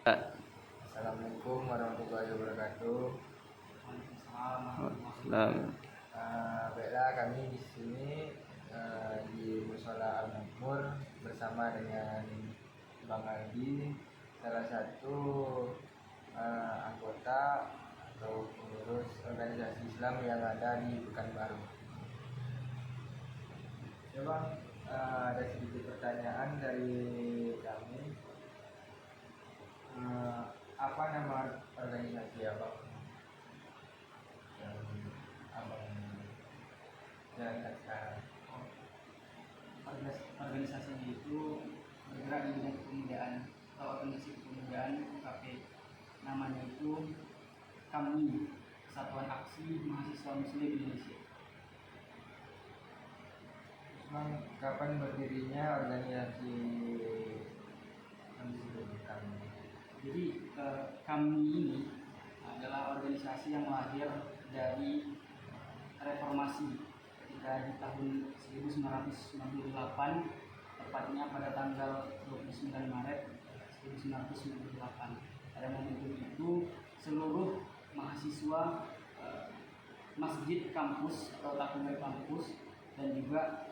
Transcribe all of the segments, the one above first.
Assalamualaikum warahmatullahi wabarakatuh. Waalaikumsalam. Baiklah, kami di sini di Mushola Al-Makmur bersama dengan Bang Aldi, salah satu anggota atau pengurus organisasi Islam yang ada di Pekanbaru. Ya Bang, ada sedikit pertanyaan dari kami. Apa nama organisasi Abang yang Abang jalankan sekarang? Organisasinya itu bergerak di bidang kepemudaan atau organisasi kepemudaan UKP. Namanya itu KAMI, Kesatuan Aksi Mahasiswa Muslim Indonesia. Bang, kapan berdirinya organisasi yang disebut KAMI? Jadi KAMI ini adalah organisasi yang lahir dari reformasi ketika di tahun 1998, tepatnya pada tanggal 29 Maret 1998. Pada momentum itu seluruh mahasiswa masjid kampus atau takumer kampus dan juga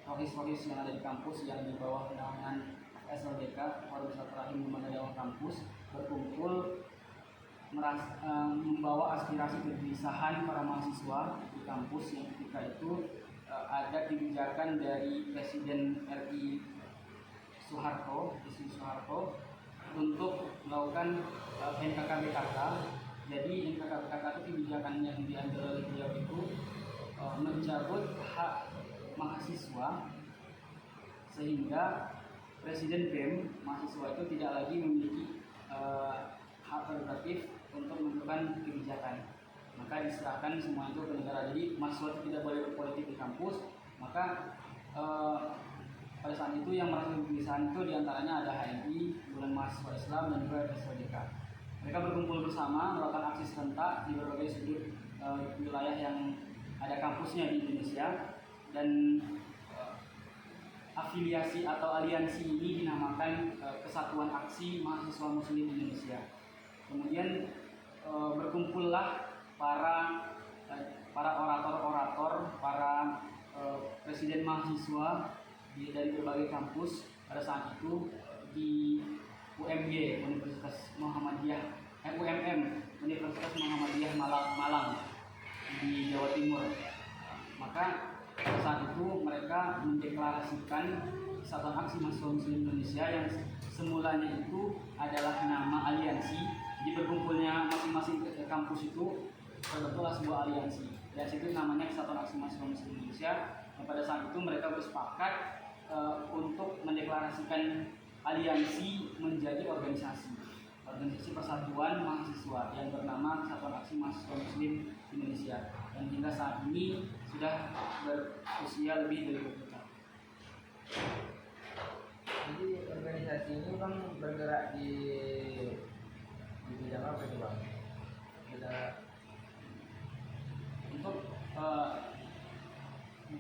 rohis-rohis yang ada di kampus yang di bawah naungan SLDK, Organisasi Rahim Lembaga Dakwah Kampus, berkumpul membawa aspirasi kegelisahan para mahasiswa di kampus yang ketika itu ada kebijakan dari Presiden RI Soeharto untuk melakukan NKKBKK. Jadi NKKBKK itu kebijakan yang diambil oleh beliau itu mencabut hak mahasiswa sehingga Presiden BEM mahasiswa itu tidak lagi memiliki hak prerogatif untuk menentukan kebijakan. Maka diserahkan semua itu ke negara. Jadi mahasiswa itu tidak boleh berpolitik di kampus. Maka pada saat itu yang merasa kegelisahan itu diantaranya ada HMI, Himpunan Mahasiswa Islam dan juga SLDK. Mereka berkumpul bersama melakukan aksi serentak di berbagai sudut wilayah yang ada kampusnya di Indonesia, dan afiliasi atau aliansi ini dinamakan Kesatuan Aksi Mahasiswa Muslim Indonesia. Kemudian berkumpullah para orator-orator, para presiden mahasiswa dari berbagai kampus pada saat itu di UMY Universitas Muhammadiyah, UMM Universitas Muhammadiyah Malang di Jawa Timur. Maka pada saat itu mereka mendeklarasikan Kesatuan Aksi Mahasiswa Muslim Indonesia yang semulanya itu adalah nama aliansi. Jadi berkumpulnya masing-masing kampus itu terbentuklah sebuah aliansi. Aliansi itu namanya Kesatuan Aksi Mahasiswa Muslim Indonesia. Dan pada saat itu mereka bersepakat untuk mendeklarasikan aliansi menjadi organisasi persatuan mahasiswa yang bernama Kesatuan Aksi Mahasiswa Muslim Indonesia, dan hingga saat ini sudah berusia lebih dari 20 tahun. Jadi organisasi ini Bang bergerak di bidang apa itu Bang? Untuk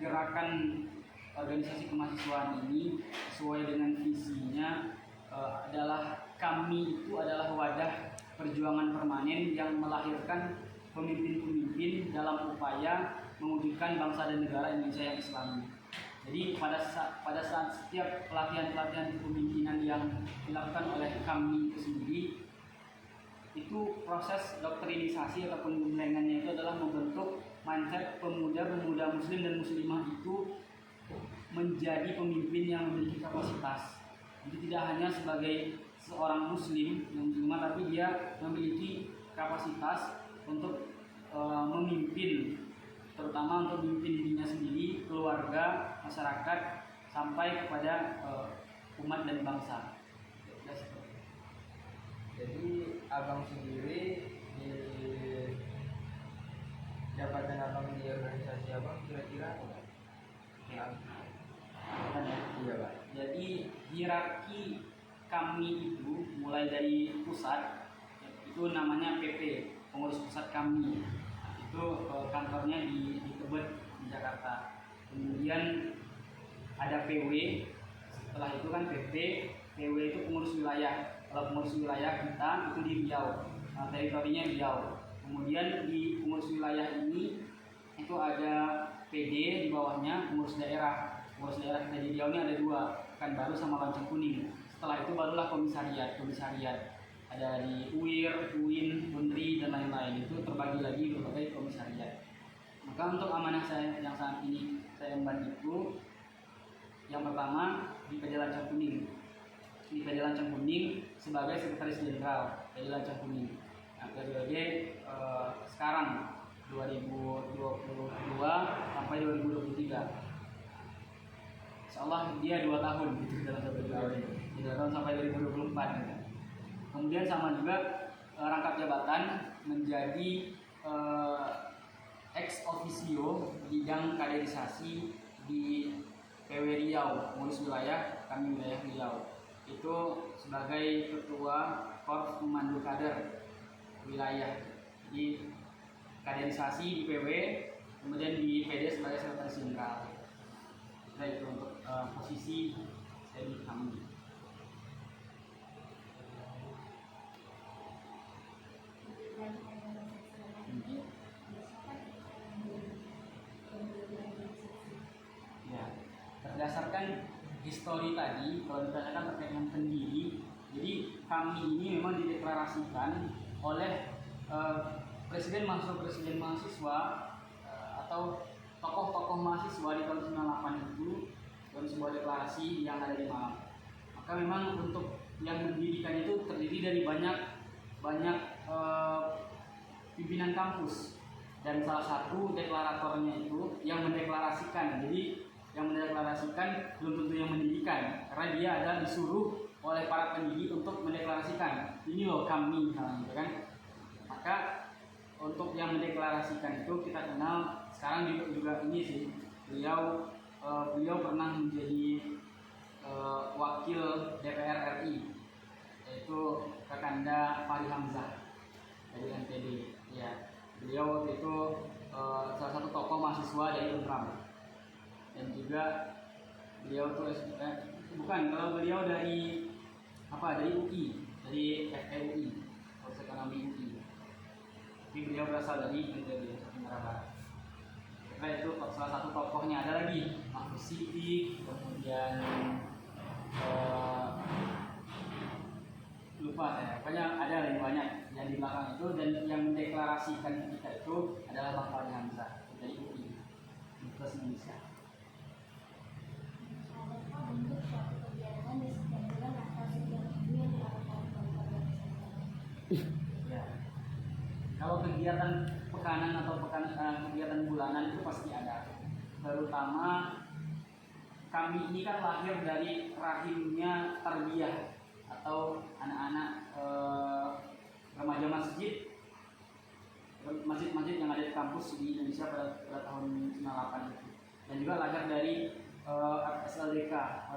gerakan organisasi kemahasiswaan ini sesuai dengan visinya adalah kami itu adalah wadah perjuangan permanen yang melahirkan pemimpin-pemimpin dalam upaya mewujudkan bangsa dan negara Indonesia yang Islami. Jadi pada saat setiap pelatihan-pelatihan kepemimpinan yang dilakukan oleh kami itu sendiri, itu proses doktrinisasi ataupun pembentengannya itu adalah membentuk mindset pemuda-pemuda muslim dan muslimah itu menjadi pemimpin yang memiliki kapasitas. Jadi tidak hanya sebagai seorang muslim yang muslimah, tapi dia memiliki kapasitas untuk memimpin, terutama untuk memimpin dirinya sendiri, keluarga, masyarakat, sampai kepada umat dan bangsa. Jadi Abang sendiri di jabatan Abang di organisasi Abang kira-kira apa? Iya Pak. Jadi hierarki kami itu mulai dari pusat, itu namanya PP, pengurus pusat kami. Itu kantornya di Tebet di Jakarta. Kemudian ada PW, Setelah itu kan PP, PW itu pengurus wilayah. Kalau pengurus wilayah kita itu di Riau, teritorinya Riau. Kemudian di pengurus wilayah ini itu ada PD, di bawahnya pengurus daerah. Pengurus daerah kita di Riau ini ada 2, Pekanbaru sama Lonceng Kuning. Setelah itu barulah komisariat. Ada di UIR, UIN, UNRI dan lain-lain. Itu terbagi lagi berbagai komisariat. Maka untuk amanah saya yang saat ini saya emban itu, yang pertama di PD Lancang Kuning. Di PD Lancang Kuning sebagai sekretaris jenderal PD Lancang Kuning. Nah, periode sekarang 2022 sampai 2023. Insyaallah dia 2 tahun gitu dalam satu periode. 2 tahun sampai 2024 gitu. Kemudian sama juga rangkap jabatan menjadi ex officio bidang kaderisasi di PW Riau, pengurus wilayah, kami wilayah Riau. Itu sebagai ketua Korps Pemandu Kader wilayah di kaderisasi di PW, kemudian di PD sebagai sekretaris jenderal. Nah, itu untuk posisi saya di kami. Ya, berdasarkan histori tadi, kalau dikatakan terkait dengan pendiri, jadi kami ini memang dideklarasikan oleh presiden mahasiswa atau tokoh-tokoh mahasiswa di tahun 98 itu dalam sebuah deklarasi yang ada di Malang. Maka memang untuk yang mendirikan itu terdiri dari banyak pimpinan kampus, dan salah satu deklaratornya itu yang mendeklarasikan. Jadi yang mendeklarasikan belum tentu yang mendirikan, karena dia adalah disuruh oleh para pendiri untuk mendeklarasikan, ini loh kami, gitu kan. Maka untuk yang mendeklarasikan itu kita kenal sekarang juga ini sih, beliau pernah menjadi wakil DPR RI, yaitu Kakanda Fahri Hamzah dari NTB. Ya, beliau waktu itu salah satu tokoh mahasiswa dari UNRAM, dan juga beliau tuh kalau beliau dari UI, dari FEUI, Fakultas Ekonomi UI. Tapi beliau berasal dari NTB, Sumatera Barat. Karena itu salah satu tokohnya. Ada lagi Mahfuz Siddiq, kemudian lupa saya, pokoknya ada lagi banyak yang di belakang itu, dan yang mendeklarasikan kita itu adalah Bang Fahri Hamzah dari UI, Universitas Indonesia. Ya, kalau kegiatan pekanan atau kegiatan bulanan itu pasti ada. Terutama kami ini kan lahir dari rahimnya tarbiyah atau anak-anak remaja masjid yang ada di kampus di Indonesia pada tahun 98 itu, dan juga lahir dari SLDK,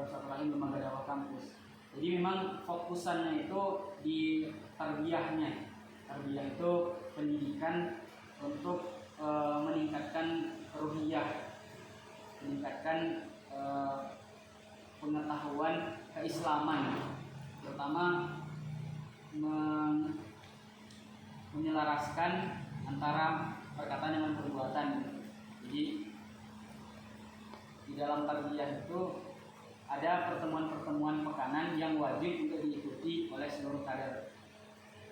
Satu Rahim Lembaga Dakwah Kampus. Jadi memang fokusannya itu di tarbiyahnya. Tarbiyah itu pendidikan untuk meningkatkan ruhiyah, meningkatkan pengetahuan keislaman, terutama menyelaraskan antara perkataan dengan perbuatan. Jadi di dalam tarbiyah itu ada pertemuan-pertemuan pekanan yang wajib untuk diikuti oleh seluruh kader,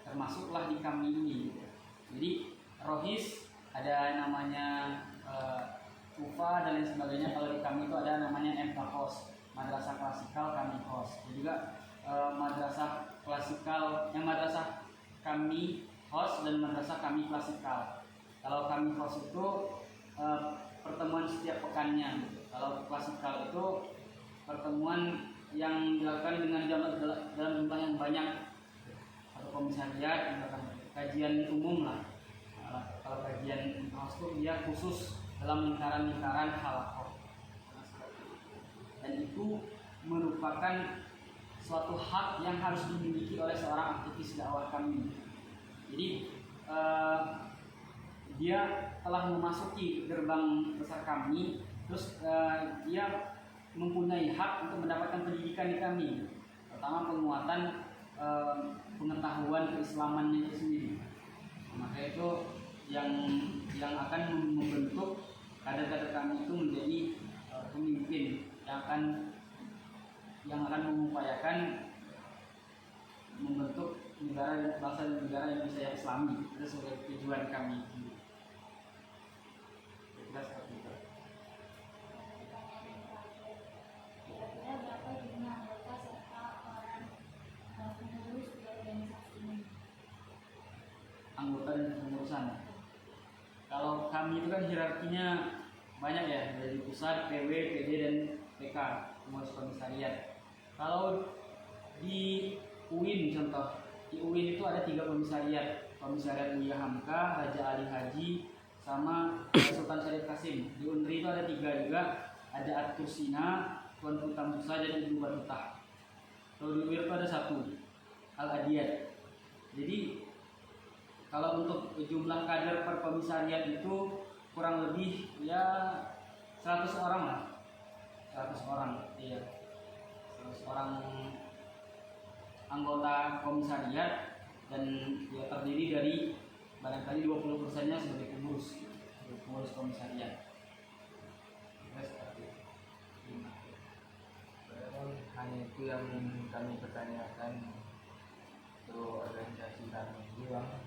termasuklah di kami ini. Jadi rohis ada namanya UFA dan lain sebagainya. Kalau di kami itu ada namanya MKHOS, Madrasah Klasikal Kami HOS. Dan juga madrasah klasikal, madrasah kami HOS dan madrasah kami klasikal. Kalau kami HOS itu pertemuan setiap pekannya. Kalau klasikal itu pertemuan yang dilakukan dengan dalam jumlah yang banyak, atau komisariat, kajian umum lah. Kalau kajian HOS itu dia khusus dalam lingkaran halakoh, dan itu merupakan suatu hak yang harus dimiliki oleh seorang aktivis dakwah kami. Jadi dia telah memasuki gerbang besar kami, terus dia mempunyai hak untuk mendapatkan pendidikan di kami, pertama penguatan pengetahuan keislamannya itu sendiri. Maka itu yang akan membentuk kader-kader kami itu menjadi pemimpin yang akan mengupayakan membentuk negara bangsa dan negara Indonesia yang Islami. Itu sebagai tujuan kami. Kira-kira seperti itu. Kira-kira berapa jumlah anggota serta orang pengurus di organisasi ini? Anggota dan kepengurusan. Kalau kami itu kan hierarkinya banyak ya, dari pusat, PW, PD dan PK, pengurus komisariat. Kalau di UIN contoh, di UIN itu ada 3 komisariat, komisariat Mulia Hamka, Raja Ali Haji, sama Sultan Syarif Kasim. Di UNRI itu ada 3 juga, ada At-Tursina, Tuan Tuta Musa dan Ibu Batutah. Kalau di UIR itu ada 1, Al-Adiyat. Jadi kalau untuk jumlah kader per komisariat itu kurang lebih ya 100 orang lah. 100 orang, iya. 100 orang anggota komisariat, dan ya terdiri dari barangkali 20%-nya sebagai pengurus komisariat. Hanya itu yang kami pertanyakan untuk organisasi kami. Bang.